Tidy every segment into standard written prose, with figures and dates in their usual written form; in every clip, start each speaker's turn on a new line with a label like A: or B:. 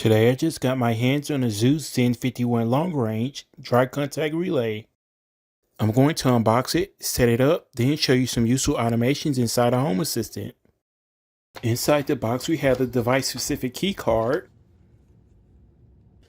A: Today I just got my hands on a Zooz ZEN51 long range dry contact relay. I'm going to unbox it, set it up, then show you some useful automations inside a Home Assistant. Inside the box we have the device specific key card,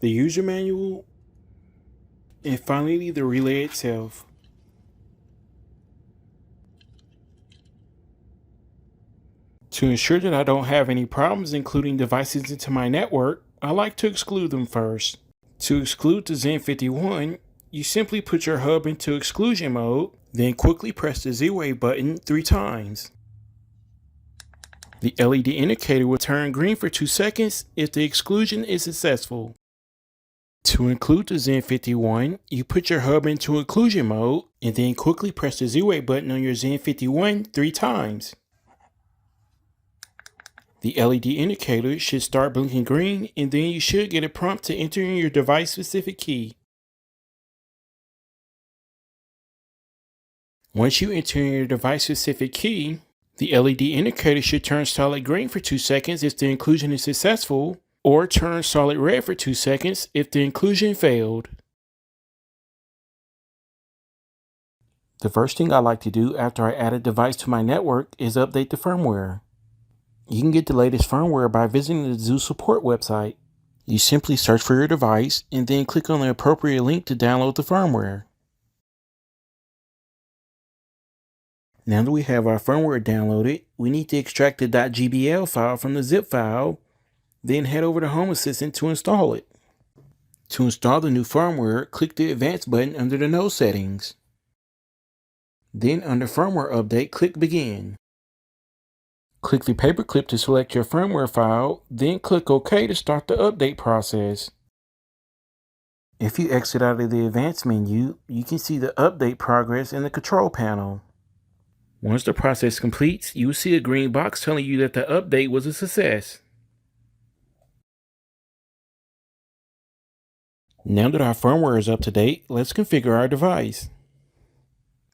A: the user manual, and finally the relay itself. To ensure that I don't have any problems including devices into my network, I like to exclude them first. To exclude the ZEN51, you simply put your hub into exclusion mode, then quickly press the Z-Wave button 3 times. The LED indicator will turn green for 2 seconds if the exclusion is successful. To include the ZEN51, you put your hub into inclusion mode, and then quickly press the Z-Wave button on your ZEN51 3 times. The LED indicator should start blinking green, and then you should get a prompt to enter in your device-specific key. Once you enter in your device-specific key, the LED indicator should turn solid green for 2 seconds if the inclusion is successful, or turn solid red for 2 seconds if the inclusion failed. The first thing I like to do after I add a device to my network is update the firmware. You can get the latest firmware by visiting the Zooz support website. You simply search for your device and then click on the appropriate link to download the firmware. Now that we have our firmware downloaded, we need to extract the .gbl file from the zip file, then head over to Home Assistant to install it. To install the new firmware, click the Advanced button under the Node settings. Then under Firmware Update, click Begin. Click the paperclip to select your firmware file, then click OK to start the update process. If you exit out of the Advanced menu, you can see the update progress in the control panel. Once the process completes, you will see a green box telling you that the update was a success. Now that our firmware is up to date, let's configure our device.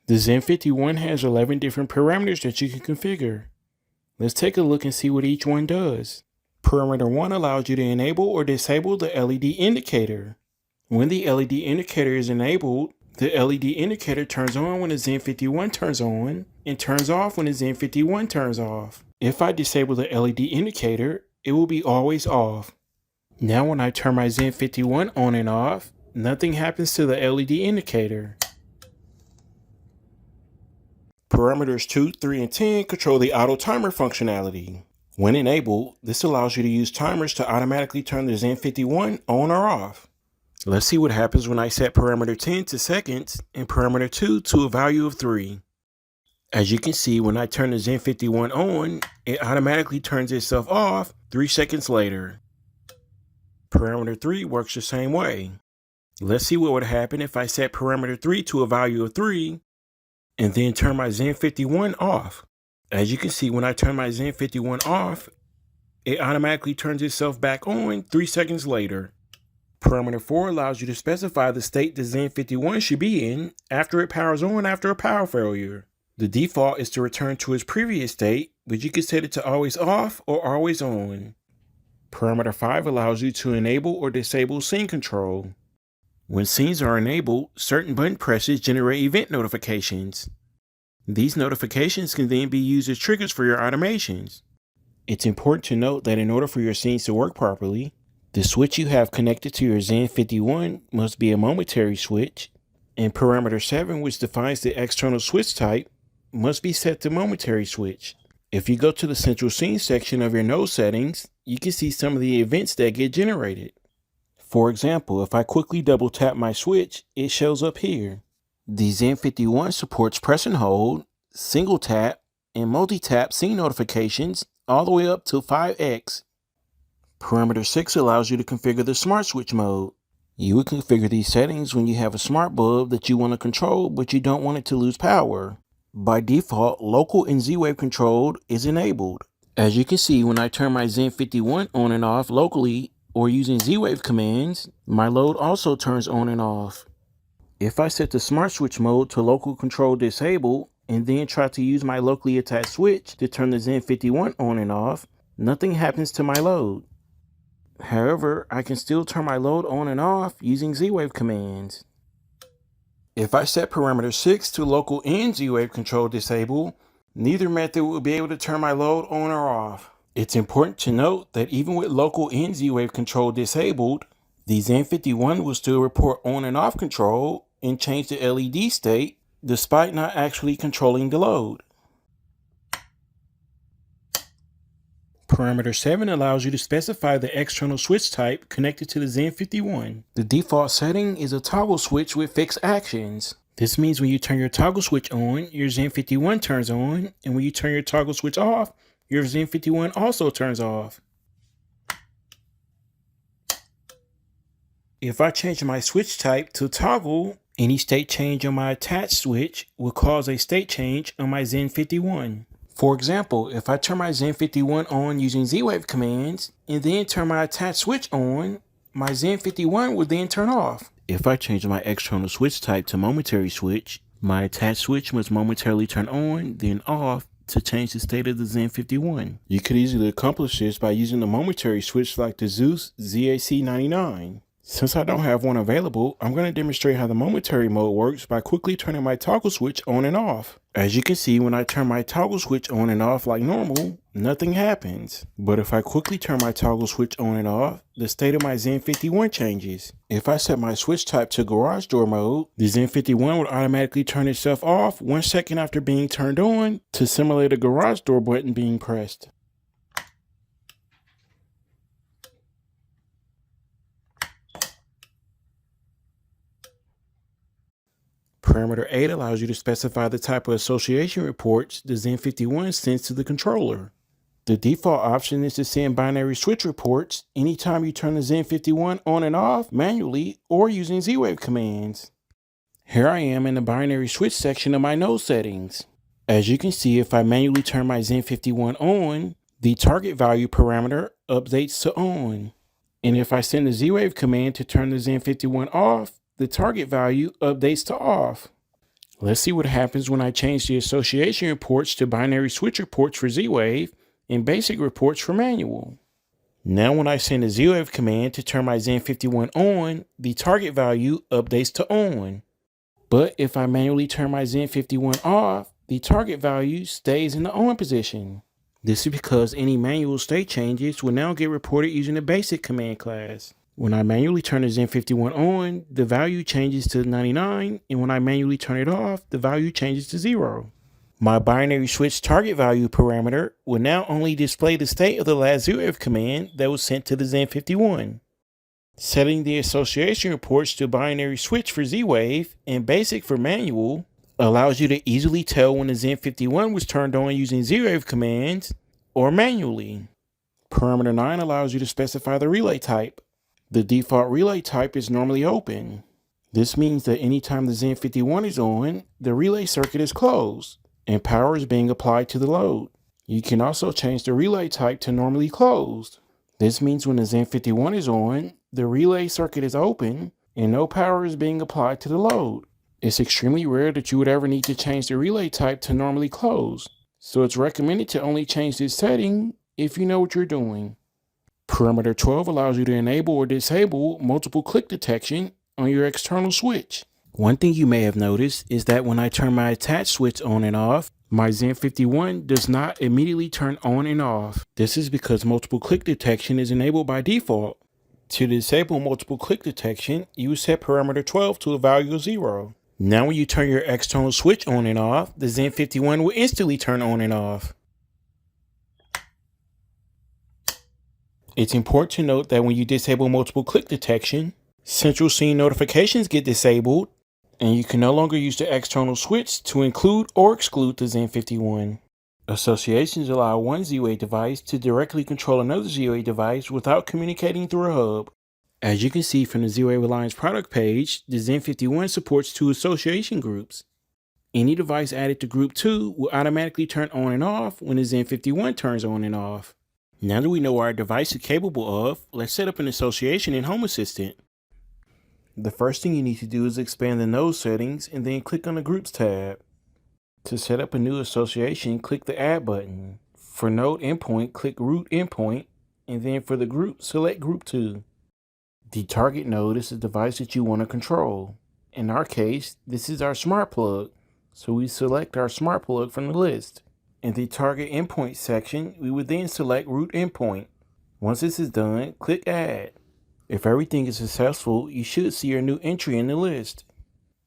A: The ZEN51 has 11 different parameters that you can configure. Let's take a look and see what each one does. Parameter 1 allows you to enable or disable the LED indicator. When the LED indicator is enabled, the LED indicator turns on when the ZEN51 turns on and turns off when the ZEN51 turns off. If I disable the LED indicator, it will be always off. Now when I turn my ZEN51 on and off, nothing happens to the LED indicator. Parameters 2, 3, and 10 control the auto timer functionality. When enabled, this allows you to use timers to automatically turn the ZEN51 on or off. Let's see what happens when I set parameter 10 to seconds and parameter 2 to a value of 3. As you can see, when I turn the ZEN51 on, it automatically turns itself off 3 seconds later. Parameter 3 works the same way. Let's see what would happen if I set parameter 3 to a value of 3 and then turn my ZEN51 off. As you can see, when I turn my ZEN51 off, it automatically turns itself back on 3 seconds later. Parameter 4 allows you to specify the state the ZEN51 should be in after it powers on after a power failure. The default is to return to its previous state, but you can set it to always off or always on. Parameter 5 allows you to enable or disable scene control. When scenes are enabled, certain button presses generate event notifications. These notifications can then be used as triggers for your automations. It's important to note that in order for your scenes to work properly, the switch you have connected to your ZEN51 must be a momentary switch, and parameter 7, which defines the external switch type, must be set to momentary switch. If you go to the central scene section of your node settings, you can see some of the events that get generated. For example, if I quickly double tap my switch, it shows up here. The ZEN51 supports press and hold, single tap, and multi-tap scene notifications all the way up to 5x. Parameter 6 allows you to configure the smart switch mode. You would configure these settings when you have a smart bulb that you want to control but you don't want it to lose power. By default, local and Z-Wave controlled is enabled. As you can see, when I turn my ZEN51 on and off locally, or using Z-Wave commands, my load also turns on and off. If I set the smart switch mode to local control disabled and then try to use my locally attached switch to turn the ZEN51 on and off, nothing happens to my load. However, I can still turn my load on and off using Z-Wave commands. If I set parameter 6 to local N Z-Wave control disable, neither method will be able to turn my load on or off. It's important to note that even with local N Z-Wave control disabled, the ZEN51 will still report on and off control and change the LED state despite not actually controlling the load. Parameter 7 allows you to specify the external switch type connected to the ZEN51. The default setting is a toggle switch with fixed actions. This means when you turn your toggle switch on, your ZEN51 turns on, and when you turn your toggle switch off, your ZEN51 also turns off. If I change my switch type to toggle, any state change on my attached switch will cause a state change on my ZEN51. For example, if I turn my ZEN51 on using Z-Wave commands and then turn my attached switch on, my ZEN51 will then turn off. If I change my external switch type to momentary switch, my attached switch must momentarily turn on, then off to change the state of the ZEN51. You could easily accomplish this by using a momentary switch like the Zooz ZEN51. Since I don't have one available, I'm going to demonstrate how the momentary mode works by quickly turning my toggle switch on and off. As you can see, when I turn my toggle switch on and off like normal, nothing happens. But if I quickly turn my toggle switch on and off, the state of my ZEN51 changes. If I set my switch type to garage door mode, the ZEN51 would automatically turn itself off 1 second after being turned on to simulate a garage door button being pressed. Parameter 8 allows you to specify the type of association reports the ZEN51 sends to the controller. The default option is to send binary switch reports anytime you turn the ZEN51 on and off manually or using Z-Wave commands. Here I am in the binary switch section of my node settings. As you can see, if I manually turn my ZEN51 on, the target value parameter updates to on. And if I send the Z-Wave command to turn the ZEN51 off, the target value updates to off. Let's see what happens when I change the association reports to binary switch reports for Z-Wave and basic reports for manual. Now when I send the Z-Wave command to turn my ZEN51 on, the target value updates to on. But if I manually turn my ZEN51 off, the target value stays in the on position. This is because any manual state changes will now get reported using the basic command class. When I manually turn the ZEN51 on, the value changes to 99, and when I manually turn it off, the value changes to 0. My binary switch target value parameter will now only display the state of the last Z-Wave command that was sent to the ZEN51. Setting the association reports to binary switch for Z-Wave and basic for manual allows you to easily tell when the ZEN51 was turned on using Z-Wave commands or manually. Parameter 9 allows you to specify the relay type. The default relay type is normally open. This means that anytime the ZEN51 is on, the relay circuit is closed and power is being applied to the load. You can also change the relay type to normally closed. This means when the ZEN51 is on, the relay circuit is open and no power is being applied to the load. It's extremely rare that you would ever need to change the relay type to normally closed, so it's recommended to only change this setting if you know what you're doing. Parameter 12 allows you to enable or disable multiple click detection on your external switch. One thing you may have noticed is that when I turn my attached switch on and off, my ZEN51 does not immediately turn on and off. This is because multiple click detection is enabled by default. To disable multiple click detection, you set parameter 12 to a value of 0. Now when you turn your external switch on and off, the ZEN51 will instantly turn on and off. It's important to note that when you disable multiple click detection, central scene notifications get disabled, and you can no longer use the external switch to include or exclude the ZEN51. Associations allow one Z-Wave device to directly control another Z-Wave device without communicating through a hub. As you can see from the Z-Wave Alliance product page, the ZEN51 supports 2 association groups. Any device added to group 2 will automatically turn on and off when the ZEN51 turns on and off. Now that we know what our device is capable of, let's set up an association in Home Assistant. The first thing you need to do is expand the node settings and then click on the Groups tab. To set up a new association, click the Add button. For node endpoint, click Root Endpoint and then for the group, select Group 2. The target node is the device that you want to control. In our case, this is our smart plug, so we select our smart plug from the list. In the target endpoint section, we would then select root endpoint. Once this is done, click Add. If everything is successful, you should see your new entry in the list.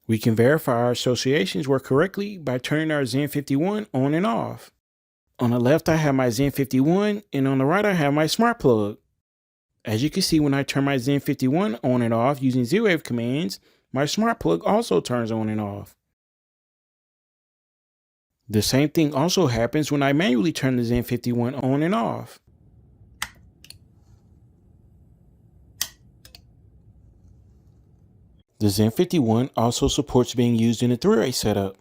A: We can verify our associations work correctly by turning our ZEN51 on and off. On the left, I have my ZEN51, and on the right, I have my smart plug. As you can see, when I turn my ZEN51 on and off using Z-Wave commands, my smart plug also turns on and off. The same thing also happens when I manually turn the ZEN51 on and off. The ZEN51 also supports being used in a 3-way setup.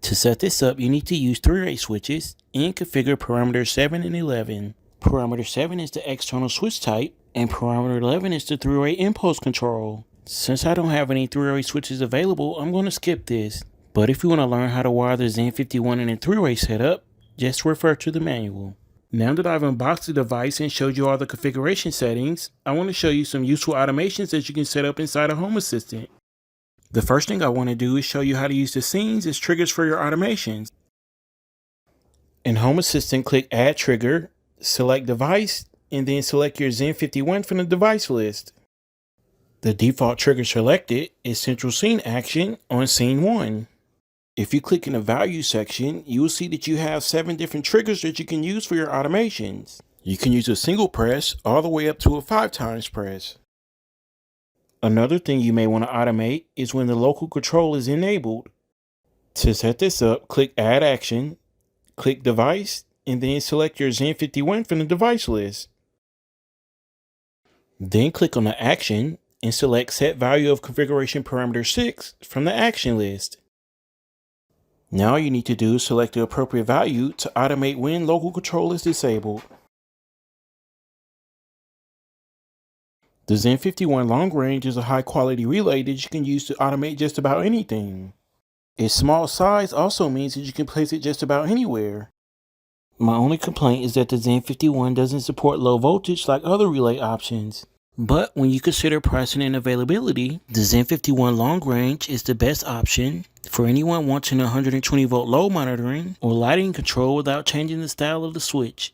A: To set this up, you need to use 3-way switches and configure parameter 7 and 11. Parameter 7 is the external switch type, and parameter 11 is the 3-way impulse control. Since I don't have any 3-way switches available, I'm going to skip this. But if you want to learn how to wire the ZEN51 in a 3-way setup, just refer to the manual. Now that I've unboxed the device and showed you all the configuration settings, I want to show you some useful automations that you can set up inside a Home Assistant. The first thing I want to do is show you how to use the scenes as triggers for your automations. In Home Assistant, click Add Trigger, select Device, and then select your ZEN51 from the device list. The default trigger selected is Central Scene Action on Scene 1. If you click in the Value section, you will see that you have 7 different triggers that you can use for your automations. You can use a single press all the way up to a 5 times press. Another thing you may want to automate is when the local control is enabled. To set this up, click Add Action, click Device, and then select your ZEN51 from the device list. Then click on the action and select Set Value of Configuration Parameter 6 from the action list. Now all you need to do is select the appropriate value to automate when local control is disabled. The ZEN51 Long Range is a high quality relay that you can use to automate just about anything. Its small size also means that you can place it just about anywhere. My only complaint is that the ZEN51 doesn't support low voltage like other relay options. But when you consider pricing and availability, the ZEN51 Long Range is the best option for anyone wanting 120 volt load monitoring or lighting control without changing the style of the switch.